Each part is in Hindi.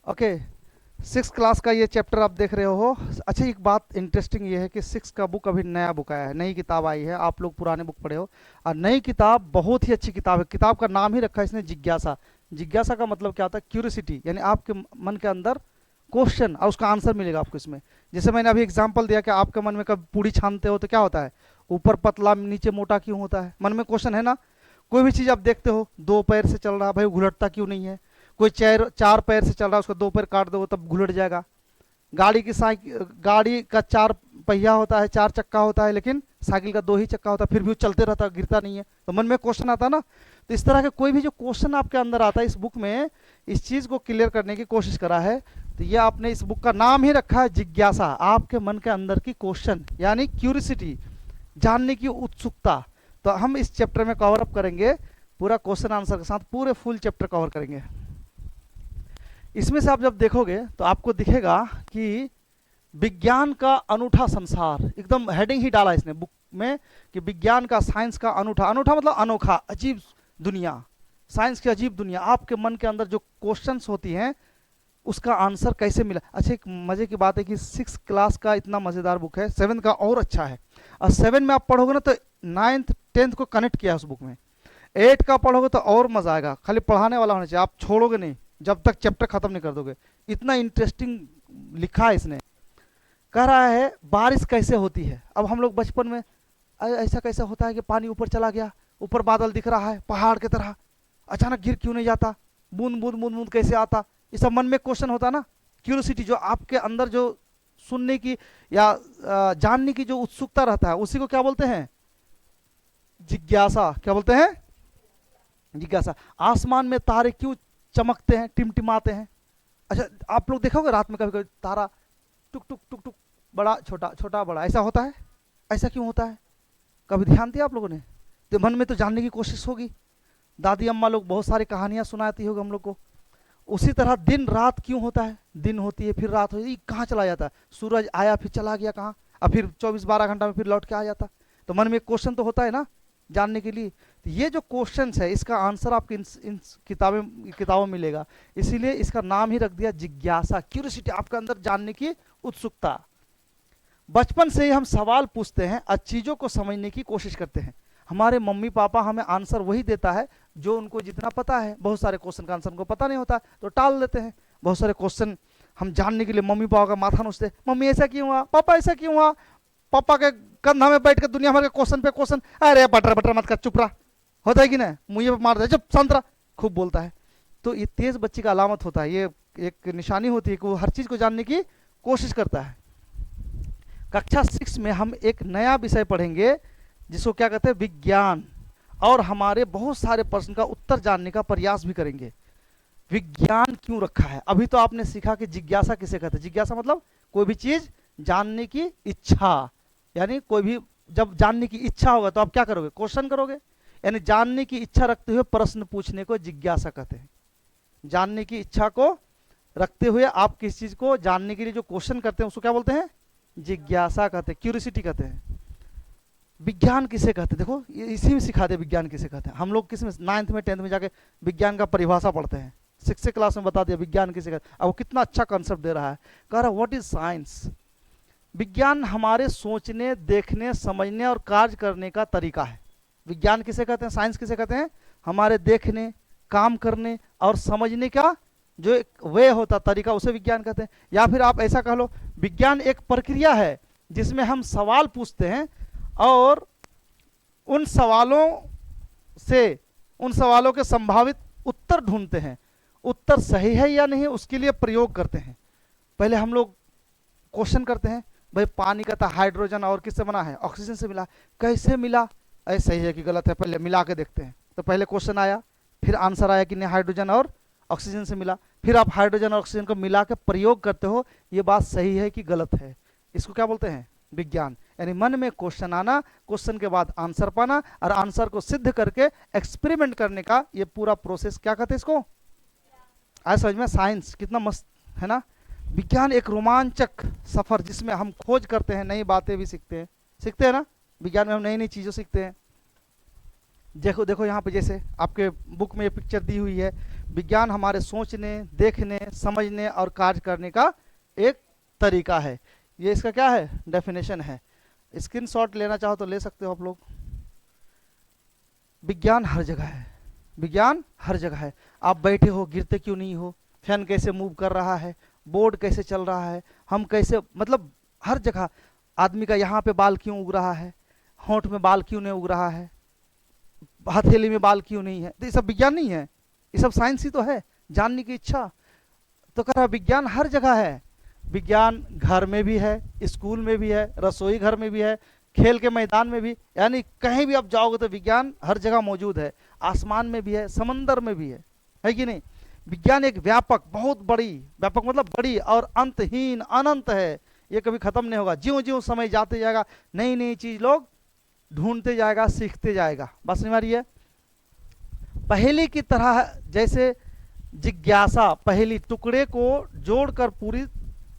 ओके, सिक्स क्लास का ये चैप्टर आप देख रहे हो। अच्छा, एक बात इंटरेस्टिंग ये है कि सिक्स का बुक अभी नया बुक आया है, नई किताब आई है। आप लोग पुराने बुक पढ़े हो, और नई किताब बहुत ही अच्छी किताब है। किताब का नाम ही रखा है इसने जिज्ञासा। जिज्ञासा का मतलब क्या होता है? क्यूरियोसिटी, यानी आपके मन के अंदर क्वेश्चन और उसका आंसर मिलेगा आपको इसमें। जैसे मैंने अभी एग्जांपल दिया कि आपके मन में कब पूड़ी छानते हो तो क्या होता है? ऊपर पतला नीचे मोटा क्यों होता है? मन में क्वेश्चन है ना। कोई भी चीज़ आप देखते हो, दो पैर से चल रहा भाई, घुलटता क्यों नहीं है? कोई चार चार पैर से चल रहा है, उसका दो पैर काट दो तब घुलट जाएगा। गाड़ी का चार पहिया होता है, चार चक्का होता है, लेकिन साइकिल का दो ही चक्का होता है, फिर भी वो चलते रहता है, गिरता नहीं है। तो मन में क्वेश्चन आता है ना। तो इस तरह के कोई भी जो क्वेश्चन आपके अंदर आता है, इस बुक में इस चीज को क्लियर करने की कोशिश करा है। तो ये आपने इस बुक का नाम ही रखा है जिज्ञासा। आपके मन के अंदर की क्वेश्चन यानी क्यूरिसिटी, जानने की उत्सुकता। तो हम इस चैप्टर में कवर अप करेंगे, पूरा क्वेश्चन आंसर के साथ पूरे फुल चैप्टर कवर करेंगे। इसमें से आप जब देखोगे तो आपको दिखेगा कि विज्ञान का अनूठा संसार, एकदम हेडिंग ही डाला इसने बुक में कि विज्ञान का, साइंस का अनूठा। अनूठा मतलब अनोखा, अजीब दुनिया, साइंस की अजीब दुनिया। आपके मन के अंदर जो क्वेश्चंस होती हैं उसका आंसर कैसे मिला। अच्छा, एक मजे की बात है कि सिक्स क्लास का इतना मजेदार बुक है, सेवन का और अच्छा है। और सेवन में आप पढ़ोगे ना तो नाइन्थ टेंथ को कनेक्ट किया है उस बुक में। एट का पढ़ोगे तो और मजा आएगा। खाली पढ़ाने वाला होना चाहिए, आप छोड़ोगे नहीं जब तक चैप्टर खत्म नहीं कर दोगे। इतना इंटरेस्टिंग लिखा है इसने। कह रहा है बारिश कैसे होती है। अब हम लोग बचपन में ऐसा कैसे होता है कि पानी ऊपर चला गया, ऊपर बादल दिख रहा है पहाड़ की तरह, अचानक गिर क्यों नहीं जाता, बूंद बूंद बूंद बूंद कैसे आता। ये सब मन में क्वेश्चन होता है ना। क्यूरियोसिटी, जो आपके अंदर जो सुनने की या जानने की जो उत्सुकता रहता है, उसी को क्या बोलते हैं? जिज्ञासा। क्या बोलते हैं? जिज्ञासा। आसमान में तारे क्यों चमकते हैं, टिमटिमाते हैं? अच्छा, आप लोग देखोगे रात में कभी कभी तारा टुक टुक टुक टुक, बड़ा छोटा छोटा बड़ा ऐसा होता है। ऐसा क्यों होता है? कभी ध्यान दिया आप लोगों ने? तो मन में तो जानने की कोशिश होगी। दादी अम्मा लोग बहुत सारी कहानियां सुनाती होगी हम लोग को। उसी तरह दिन रात क्यों होता है? दिन होती है फिर रात होती है, कहाँ चला जाता है? सूरज आया फिर चला गया कहाँ, और फिर 24-12 घंटा में फिर लौट के आ जाता। तो मन में एक क्वेश्चन तो होता है ना जानने के लिए। तो ये जो क्वेश्चन है इसका आंसर आपको इन किताबों में मिलेगा। इसीलिए इसका नाम ही रख दिया जिज्ञासा, क्यूरियोसिटी, आपके अंदर जानने की उत्सुकता। बचपन से ही हम सवाल पूछते हैं और चीज़ों को समझने की कोशिश करते हैं। हमारे मम्मी पापा हमें आंसर वही देता है जो उनको जितना पता है। बहुत सारे क्वेश्चन का आंसर उनको पता नहीं होता तो टाल देते हैं। बहुत सारे क्वेश्चन हम जानने के लिए मम्मी पापा का माथा नोचते, मम्मी ऐसा क्यों हुआ, पापा ऐसा क्यों हुआ। पापा के कंधा में बैठ कर दुनिया भर के क्वेश्चन पे क्वेश्चन, अरे बटर बटर मत कर, चुप रहा। होता है कि ना, मुझे मार दे जब संतरा, खूब बोलता है। तो ये तेज बच्चे का अलामत होता है, ये एक निशानी होती है कि वो हर चीज को जानने की कोशिश करता है। कक्षा 6 में हम एक नया विषय पढ़ेंगे जिसको क्या कहते हैं? विज्ञान। और हमारे बहुत सारे प्रश्न का उत्तर जानने का प्रयास भी करेंगे। विज्ञान क्यों रखा है? अभी तो आपने सीखा कि जिज्ञासा किसे कहते हैं। जिज्ञासा मतलब कोई भी चीज जानने की इच्छा, यानी कोई भी जब जानने की इच्छा होगा तो आप क्या करोगे? क्वेश्चन करोगे। यानी जानने की इच्छा रखते हुए प्रश्न पूछने को जिज्ञासा कहते हैं। जानने की इच्छा को रखते हुए आप किस चीज को जानने के लिए जो क्वेश्चन करते हैं उसको क्या बोलते हैं? जिज्ञासा कहते हैं, क्यूरियोसिटी कहते हैं। विज्ञान किसे कहते हैं? देखो ये इसी में सिखाते हैं विज्ञान किसे कहते हैं। हम लोग किस में, नाइन्थ में टेंथ में जाके विज्ञान का परिभाषा पढ़ते हैं। सिक्स क्लास में बता दिया विज्ञान किसे कहते हैं। अब वो कितना अच्छा कंसेप्ट दे रहा है। कह रहा व्हाट इज साइंस। विज्ञान हमारे सोचने, देखने, समझने और कार्य करने का तरीका है। विज्ञान किसे कहते हैं, साइंस किसे कहते हैं? हमारे देखने, काम करने और समझने का जो एक वे होता, तरीका, उसे विज्ञान कहते हैं। या फिर आप ऐसा कह लो, विज्ञान एक प्रक्रिया है जिसमें हम सवाल पूछते हैं और उन सवालों से, उन सवालों के संभावित उत्तर ढूंढते हैं। उत्तर सही है या नहीं उसके लिए प्रयोग करते हैं। पहले हम लोग क्वेश्चन करते हैं, भाई पानी का था हाइड्रोजन और किससे बना है? ऑक्सीजन से मिला। कैसे मिला? ऐसे सही है कि गलत है, पहले मिला के देखते हैं। तो पहले क्वेश्चन आया, फिर आंसर आया कि नहीं हाइड्रोजन और ऑक्सीजन से मिला। फिर आप हाइड्रोजन और ऑक्सीजन को मिला के प्रयोग करते हो, ये बात सही है कि गलत है। इसको क्या बोलते हैं? विज्ञान। यानी मन में क्वेश्चन आना, क्वेश्चन के बाद आंसर पाना और आंसर को सिद्ध करके एक्सपेरिमेंट करने का ये पूरा प्रोसेस क्या कहते हैं इसको? आज समझ में? साइंस कितना मस्त है ना। विज्ञान एक रोमांचक सफर जिसमें हम खोज करते हैं, नई बातें भी सीखते हैं ना। विज्ञान में हम नई नई चीजें सीखते हैं। देखो देखो यहाँ पे जैसे आपके बुक में ये पिक्चर दी हुई है, विज्ञान हमारे सोचने, देखने, समझने और कार्य करने का एक तरीका है। ये इसका क्या है, डेफिनेशन है। स्क्रीनशॉट लेना चाहो तो ले सकते हो आप लोग। विज्ञान हर जगह है, विज्ञान हर जगह है। आप बैठे हो, गिरते क्यों नहीं हो, फैन कैसे मूव कर रहा है, बोर्ड कैसे चल रहा है, हम कैसे, मतलब हर जगह। आदमी का यहाँ पे बाल क्यों उग रहा है, होंठ में बाल क्यों नहीं उग रहा है, हथेली में बाल क्यों नहीं है, तो ये सब विज्ञान नहीं है, ये सब साइंस ही तो है, जानने की इच्छा। तो कह रहा विज्ञान हर जगह है। विज्ञान घर में भी है, स्कूल में भी है, रसोई घर में भी है, खेल के मैदान में भी, यानी कहीं भी आप जाओगे तो विज्ञान हर जगह मौजूद है। आसमान में भी है, समंदर में भी है कि नहीं। विज्ञान एक व्यापक, बहुत बड़ी, व्यापक मतलब बड़ी और अंतहीन, अनंत है। ये कभी खत्म नहीं होगा। ज्यों ज्यों समय जाते जाएगा, नई नई चीज लोग ढूंढते जाएगा, सीखते जाएगा। बस नहीं मारी है। पहेली की तरह, जैसे जिज्ञासा, पहेली टुकड़े को जोड़कर पूरी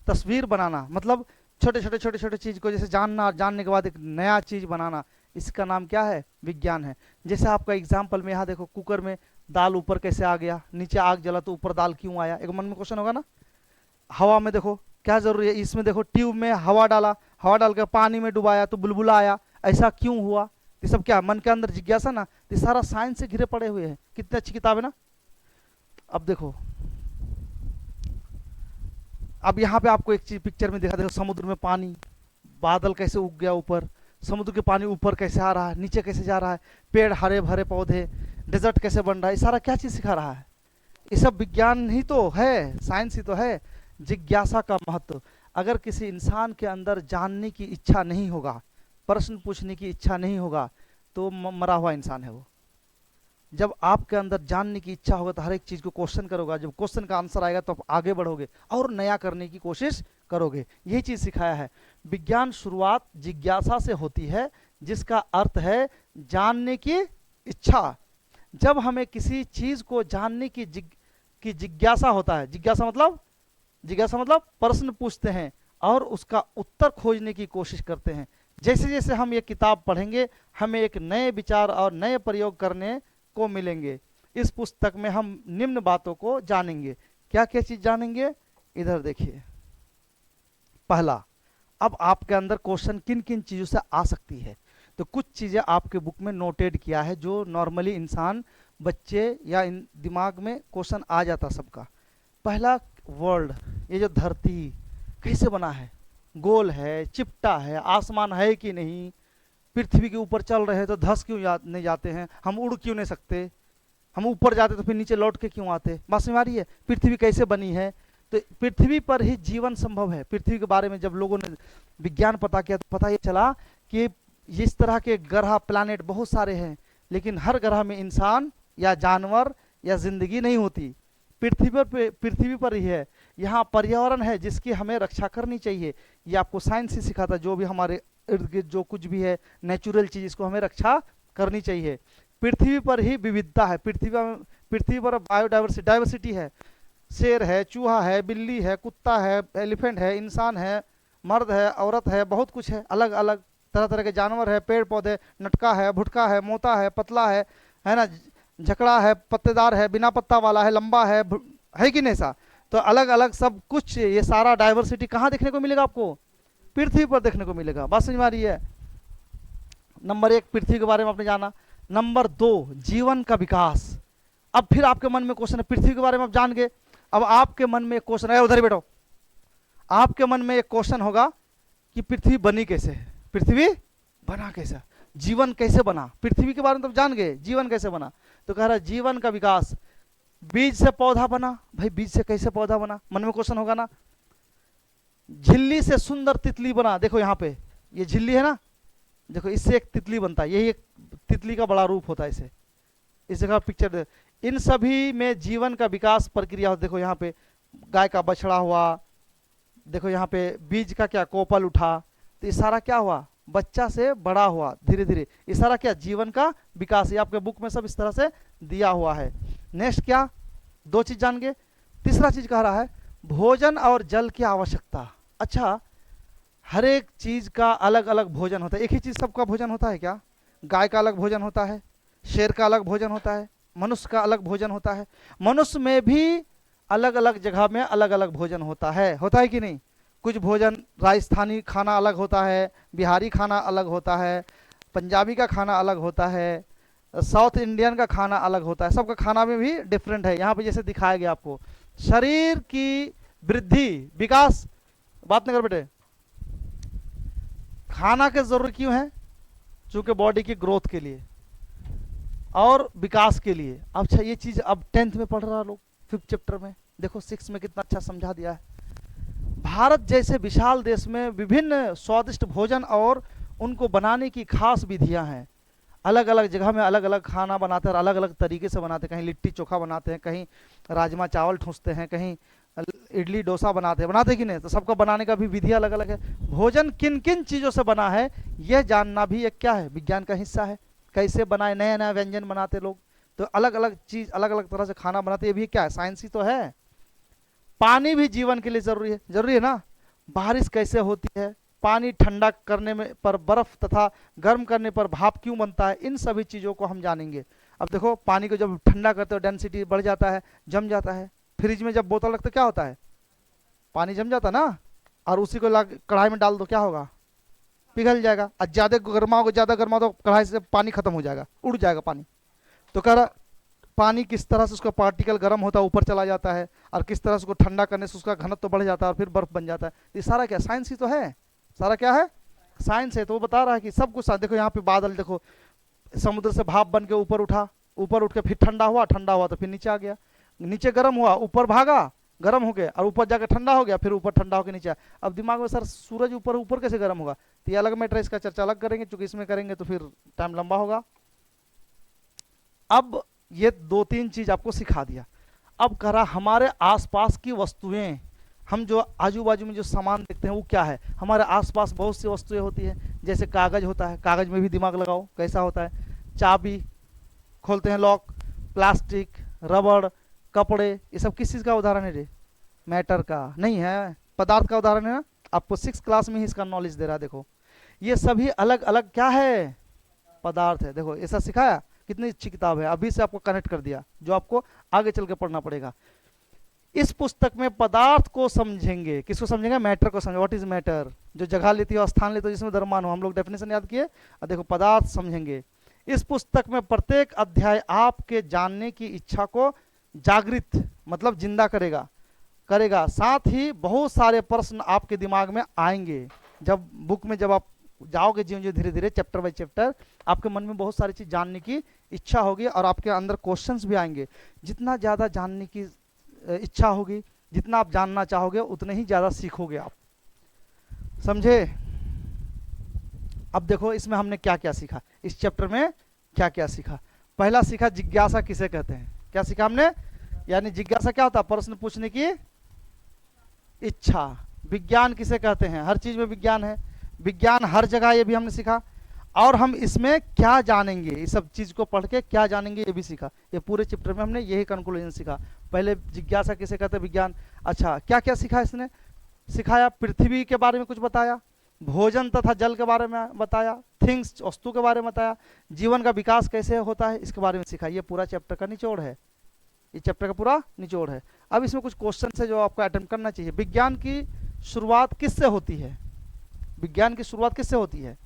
तस्वीर बनाना, मतलब छोटे छोटे छोटे छोटे चीज को जैसे जानना, जानने के बाद एक नया चीज बनाना, इसका नाम क्या है, विज्ञान है। जैसे आपका एग्जाम्पल में यहाँ देखो, कुकर में दाल ऊपर कैसे आ गया, नीचे आग जला तो ऊपर दाल क्यों आया, एक मन में क्वेश्चन होगा ना। हवा में देखो क्या जरूरी है, इसमें देखो ट्यूब में हवा डाला, हवा डाल के पानी में डुबाया तो बुलबुला आया, ऐसा क्यों हुआ। ये सब क्या, मन के अंदर जिज्ञासा ना। ये सारा साइंस से घिरे पड़े हुए हैं। कितनी अच्छी किताब है ना। अब देखो, अब यहाँ पे आपको एक चीज पिक्चर में दिखा, देखो समुद्र में पानी, बादल कैसे उग गया ऊपर, समुद्र के पानी ऊपर कैसे आ रहा है, नीचे कैसे जा रहा है, पेड़, हरे भरे पौधे, डेजर्ट कैसे बन रहा है, ये सारा क्या चीज सिखा रहा है। ये सब विज्ञान ही तो है, साइंस ही तो है। जिज्ञासा का महत्व। अगर किसी इंसान के अंदर जानने की इच्छा नहीं होगा, प्रश्न पूछने की इच्छा नहीं होगा, तो मरा हुआ इंसान है वो। जब आपके अंदर जानने की इच्छा होगा तो हर एक चीज को क्वेश्चन करोगे, जब क्वेश्चन का आंसर आएगा तो आप आगे बढ़ोगे और नया करने की कोशिश करोगे। यही चीज सिखाया है। विज्ञान शुरुआत जिज्ञासा से होती है, जिसका अर्थ है जानने की इच्छा। जब हमें किसी चीज को जानने की जिज्ञासा होता है, जिज्ञासा मतलब प्रश्न पूछते हैं और उसका उत्तर खोजने की कोशिश करते हैं। जैसे जैसे हम ये किताब पढ़ेंगे, हमें एक नए विचार और नए प्रयोग करने को मिलेंगे। इस पुस्तक में हम निम्न बातों को जानेंगे। क्या क्या चीज जानेंगे, इधर देखिए। पहला, अब आपके अंदर क्वेश्चन किन किन चीजों से आ सकती है, तो कुछ चीजें आपके बुक में नोटेड किया है जो नॉर्मली इंसान, बच्चे या दिमाग में क्वेश्चन आ जाता सबका। पहला, वर्ल्ड, ये जो धरती कैसे बना है, गोल है, चिपटा है, आसमान है कि नहीं, पृथ्वी के ऊपर चल रहे हैं तो धस क्यों नहीं जाते हैं, हम उड़ क्यों नहीं सकते, हम ऊपर जाते तो फिर नीचे लौट के क्यों आते। बात समझ आ रही है। पृथ्वी कैसे बनी है, तो पृथ्वी पर ही जीवन संभव है। पृथ्वी के बारे में जब लोगों ने विज्ञान पता किया तो पता ये चला कि इस तरह के ग्रह, प्लैनेट बहुत सारे हैं, लेकिन हर ग्रह में इंसान या जानवर या जिंदगी नहीं होती। पृथ्वी पर ही है। यहाँ पर्यावरण है जिसकी हमें रक्षा करनी चाहिए। ये आपको साइंस ही सिखाता है। जो भी हमारे इर्द गिर्द जो कुछ भी है नेचुरल चीज, इसको हमें रक्षा करनी चाहिए। पृथ्वी पर ही विविधता है। पृथ्वी पर डाइवर्सिटी है। शेर है, चूहा है, बिल्ली है, कुत्ता है, एलिफेंट है, इंसान है, मर्द है, औरत है, बहुत कुछ है, अलग अलग तरह तरह के जानवर है, पेड़ पौधे, नटका है, भुटका है, मोटा है, पतला है ना, झकड़ा है, पत्तेदार है, बिना पत्ता वाला है, लंबा है कि नहीं सा। तो अलग अलग सब कुछ, ये सारा डाइवर्सिटी कहाँ देखने को मिलेगा आपको, पृथ्वी पर देखने को मिलेगा। बात समझ में आ रही है। नंबर 1 पृथ्वी के बारे में आपने जाना। नंबर 2 जीवन का विकास। अब फिर आपके मन में क्वेश्चन है, पृथ्वी के बारे में आप जान गए, अब आपके मन में एक क्वेश्चन है, उधर ही बैठो, आपके मन में एक क्वेश्चन होगा कि पृथ्वी बनी कैसे, पृथ्वी बना कैसे, जीवन कैसे बना। पृथ्वी के बारे में तो जान गए, जीवन कैसे बना। तो कह रहा है जीवन का विकास, बीज से पौधा बना। भाई बीज से कैसे पौधा बना, मन में क्वेश्चन होगा ना। झिल्ली से सुंदर तितली बना। देखो यहाँ पे ये झिल्ली है ना, देखो इससे एक तितली बनता है, यही एक तितली का बड़ा रूप होता है। इसे इस जगह पिक्चर, इन सभी में जीवन का विकास प्रक्रिया। देखो यहाँ पे गाय का बछड़ा हुआ, देखो यहाँ पे बीज का क्या कोपल उठा, तो ये सारा क्या हुआ, बच्चा से बड़ा हुआ धीरे धीरे। ये सारा क्या, जीवन का विकास। ये आपके बुक में सब इस तरह से दिया हुआ है। नेक्स्ट क्या, 2 चीज जान गए। तीसरा चीज कह रहा है भोजन और जल की आवश्यकता। अच्छा, हर एक चीज का अलग अलग भोजन होता है, एक ही चीज सबका भोजन होता है क्या। गाय का अलग भोजन होता है, शेर का अलग भोजन होता है, मनुष्य का अलग भोजन होता है। मनुष्य में भी अलग अलग जगह में अलग अलग भोजन होता है कि नहीं? कुछ भोजन राजस्थानी खाना अलग होता है, बिहारी खाना अलग होता है, पंजाबी का खाना अलग होता है, साउथ इंडियन का खाना अलग होता है। सबका खाना में भी डिफरेंट है। यहाँ पे जैसे दिखाया गया आपको, शरीर की वृद्धि विकास, बात नहीं कर बेटे, खाना के जरूरी क्यों है? चूंकि बॉडी की ग्रोथ के लिए और विकास के लिए। अच्छा ये चीज अब 10th में पढ़ रहा लोग, 5th चैप्टर में देखो, 6 में कितना अच्छा समझा दिया है। भारत जैसे विशाल देश में विभिन्न स्वादिष्ट भोजन और उनको बनाने की खास विधियां हैं। अलग अलग जगह में अलग अलग खाना बनाते हैं और अलग अलग तरीके से बनाते हैं। कहीं लिट्टी चोखा बनाते हैं, कहीं राजमा चावल ठूंसते हैं, कहीं इडली डोसा बनाते कि नहीं? तो सबको बनाने का भी विधि अलग अलग है। भोजन किन किन चीज़ों से बना है यह जानना भी एक क्या है, विज्ञान का हिस्सा है। कैसे बनाए, नया नया व्यंजन बनाते लोग, तो अलग अलग चीज़ अलग अलग तरह से खाना बनाते, ये भी क्या है, साइंस ही तो है। पानी भी जीवन के लिए जरूरी है ना। बारिश कैसे होती है, पानी ठंडा करने में पर बर्फ तथा गर्म करने पर भाप क्यों बनता है, इन सभी चीज़ों को हम जानेंगे। अब देखो, पानी को जब ठंडा करते हो डेंसिटी बढ़ जाता है, जम जाता है। फ्रिज में जब बोतल रखते क्या होता है, पानी जम जाता ना, और उसी को ला कढ़ाई में डाल दो, क्या होगा, पिघल जाएगा। और ज़्यादा गर्मा तो कढ़ाई से पानी खत्म हो जाएगा, उड़ जाएगा पानी। तो कह रहा पानी किस तरह से उसका पार्टिकल गर्म होता है, ऊपर चला जाता है, और किस तरह से उसको ठंडा करने से उसका घनत्व तो बढ़ जाता है और फिर बर्फ बन जाता है। ये सारा क्या, साइंस ही तो है। सारा क्या है, साइंस है। तो वो बता रहा है कि सब कुछ। देखो यहाँ पे बादल देखो, समुद्र से भाप बन के ऊपर उठा, ऊपर उठ के फिर ठंडा हुआ तो फिर नीचे आ गया, नीचे गर्म हुआ, ऊपर भागा, गर्म हो गया, और ऊपर जाकर ठंडा हो गया, फिर ऊपर ठंडा होकर नीचे। अब दिमाग में सर सूरज ऊपर ऊपर कैसे गर्म होगा, तो ये अलग मैटर है, इसका चर्चा अलग करेंगे, क्योंकि इसमें करेंगे तो फिर टाइम लंबा होगा। अब ये 2-3 चीज आपको सिखा दिया। अब करा हमारे आसपास की वस्तुएं, हम जो आजू बाजू में जो सामान देखते हैं वो क्या है। हमारे आसपास बहुत सी वस्तुएं होती हैं, जैसे कागज होता है, कागज में भी दिमाग लगाओ कैसा होता है। चाबी खोलते हैं, लॉक, प्लास्टिक, रबड़, कपड़े, ये सब किस चीज़ का उदाहरण है रे? मैटर का नहीं है, पदार्थ का उदाहरण है ना। आपको 6 क्लास में ही इसका नॉलेज दे रहा है। देखो ये सभी अलग अलग क्या है, पदार्थ है। देखो ऐसा सिखाया, कितनी अच्छी किताब है, अभी से आपको कनेक्ट कर दिया, जो आपको आगे चल के पढ़ना पड़ेगा। इस पुस्तक में पदार्थ को समझेंगे, किसको समझेंगे, मैटर को समझेंगे। व्हाट इज मैटर, जो जगह लेती हो, स्थान लेती हो, जिसमें द्रव्यमान हो। हम लोग डेफिनेशन याद किए, और देखो पदार्थ समझेंगे। इस पुस्तक में प्रत्येक अध्याय आपके जानने की इच्छा को जागृत मतलब जिंदा करेगा। साथ ही बहुत सारे प्रश्न आपके दिमाग में आएंगे। जब बुक में जब आप जाओगे जीवन धीरे धीरे चैप्टर बाय चैप्टर, आपके मन में बहुत सारी चीज जानने की इच्छा होगी, और आपके अंदर क्वेश्चंस भी आएंगे। जितना ज़्यादा जानने की इच्छा होगी, जितना आप जानना चाहोगे, उतने ही ज़्यादा सीखोगे आप, समझे। अब देखो इसमें हमने क्या क्या सीखा, इस चैप्टर में क्या क्या सीखा। पहला सीखा जिज्ञासा किसे कहते हैं। क्या सीखा हमने, यानी जिज्ञासा क्या होता है, प्रश्न पूछने की इच्छा। विज्ञान किसे कहते हैं, हर चीज में विज्ञान है, विज्ञान हर जगह, ये भी हमने सीखा। और हम इसमें क्या जानेंगे, इस सब चीज को पढ़ के क्या जानेंगे, ये भी सीखा। ये पूरे चैप्टर में हमने यही कंक्लूजन सीखा। पहले जिज्ञासा किसे कहते हैं, विज्ञान। अच्छा क्या क्या सीखा इसने, सिखाया, पृथ्वी के बारे में कुछ बताया, भोजन तथा जल के बारे में बताया, थिंग्स वस्तु के बारे में बताया, जीवन का विकास कैसे होता है इसके बारे में सिखा। ये पूरा चैप्टर का निचोड़ है, ये चैप्टर का पूरा निचोड़ है। अब इसमें कुछ क्वेश्चन है जो आपको अटेम्प्ट करना चाहिए। विज्ञान की शुरुआत किससे होती है, विज्ञान की शुरुआत किससे होती है,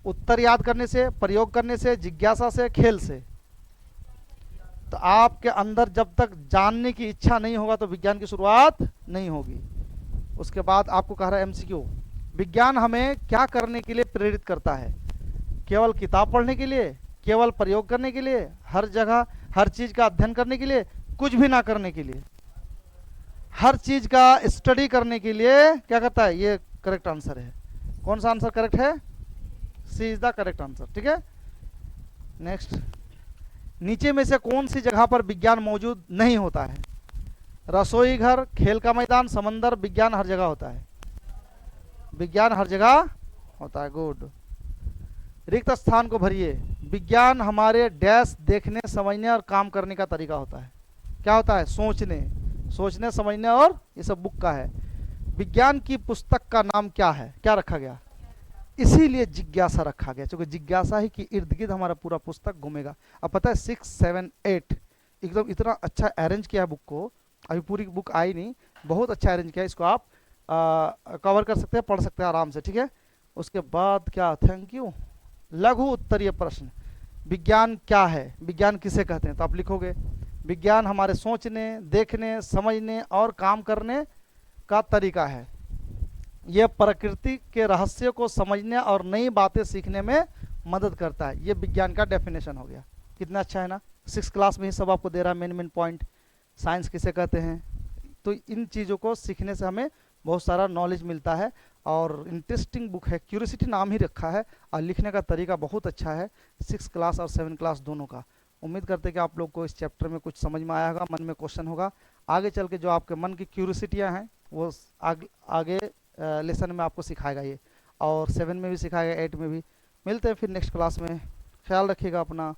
उत्तर याद करने से, प्रयोग करने से, जिज्ञासा से, खेल से। तो आपके अंदर जब तक जानने की इच्छा नहीं होगा तो विज्ञान की शुरुआत नहीं होगी। उसके बाद आपको कह रहा है एमसीक्यू, विज्ञान हमें क्या करने के लिए प्रेरित करता है, केवल किताब पढ़ने के लिए, केवल प्रयोग करने के लिए, हर जगह हर चीज का अध्ययन करने के लिए, कुछ भी ना करने के लिए, हर चीज का स्टडी करने के लिए क्या करता है। ये करेक्ट आंसर है। कौन सा आंसर करेक्ट है, सी इज द करेक्ट आंसर, ठीक है। नेक्स्ट, नीचे में से कौन सी जगह पर विज्ञान मौजूद नहीं होता है, रसोई घर, खेल का मैदान, समंदर। विज्ञान हर जगह होता है, विज्ञान हर जगह होता है, गुड। रिक्त स्थान को भरिए, विज्ञान हमारे डैश देखने, समझने और काम करने का तरीका होता है। क्या होता है, सोचने समझने, और ये सब बुक का है। विज्ञान की पुस्तक का नाम क्या है, क्या रखा गया, इसीलिए जिज्ञासा रखा गया, क्योंकि जिज्ञासा ही की इर्द गिर्द हमारा पूरा पुस्तक घूमेगा। अब पता है 6, 7, 8 एकदम इतना अच्छा अरेंज किया है बुक को, अभी पूरी बुक आई नहीं, बहुत अच्छा अरेंज किया है, इसको आप कवर कर सकते हैं, पढ़ सकते हैं आराम से, ठीक है। उसके बाद क्या, थैंक यू। लघु उत्तरीय प्रश्न, विज्ञान क्या है, विज्ञान किसे कहते हैं, तो आप लिखोगे विज्ञान हमारे सोचने, देखने, समझने और काम करने का तरीका है। यह प्रकृति के रहस्य को समझने और नई बातें सीखने में मदद करता है। ये विज्ञान का डेफिनेशन हो गया। कितना अच्छा है ना, 6 क्लास में ही सब आपको दे रहा है मेन मेन पॉइंट। साइंस किसे कहते हैं, तो इन चीज़ों को सीखने से हमें बहुत सारा नॉलेज मिलता है। और इंटरेस्टिंग बुक है, क्यूरियोसिटी नाम ही रखा है, और लिखने का तरीका बहुत अच्छा है 6 क्लास और 7 क्लास दोनों का। उम्मीद करते हैं कि आप लोग को इस चैप्टर में कुछ समझ में आया होगा, मन में क्वेश्चन होगा। आगे चल के जो आपके मन की क्यूरियोसिटियाँ हैं वो आगे लेसन में आपको सिखाएगा ये, और 7 में भी सिखाएगा, 8 में भी। मिलते हैं फिर नेक्स्ट क्लास में, ख्याल रखिएगा अपना।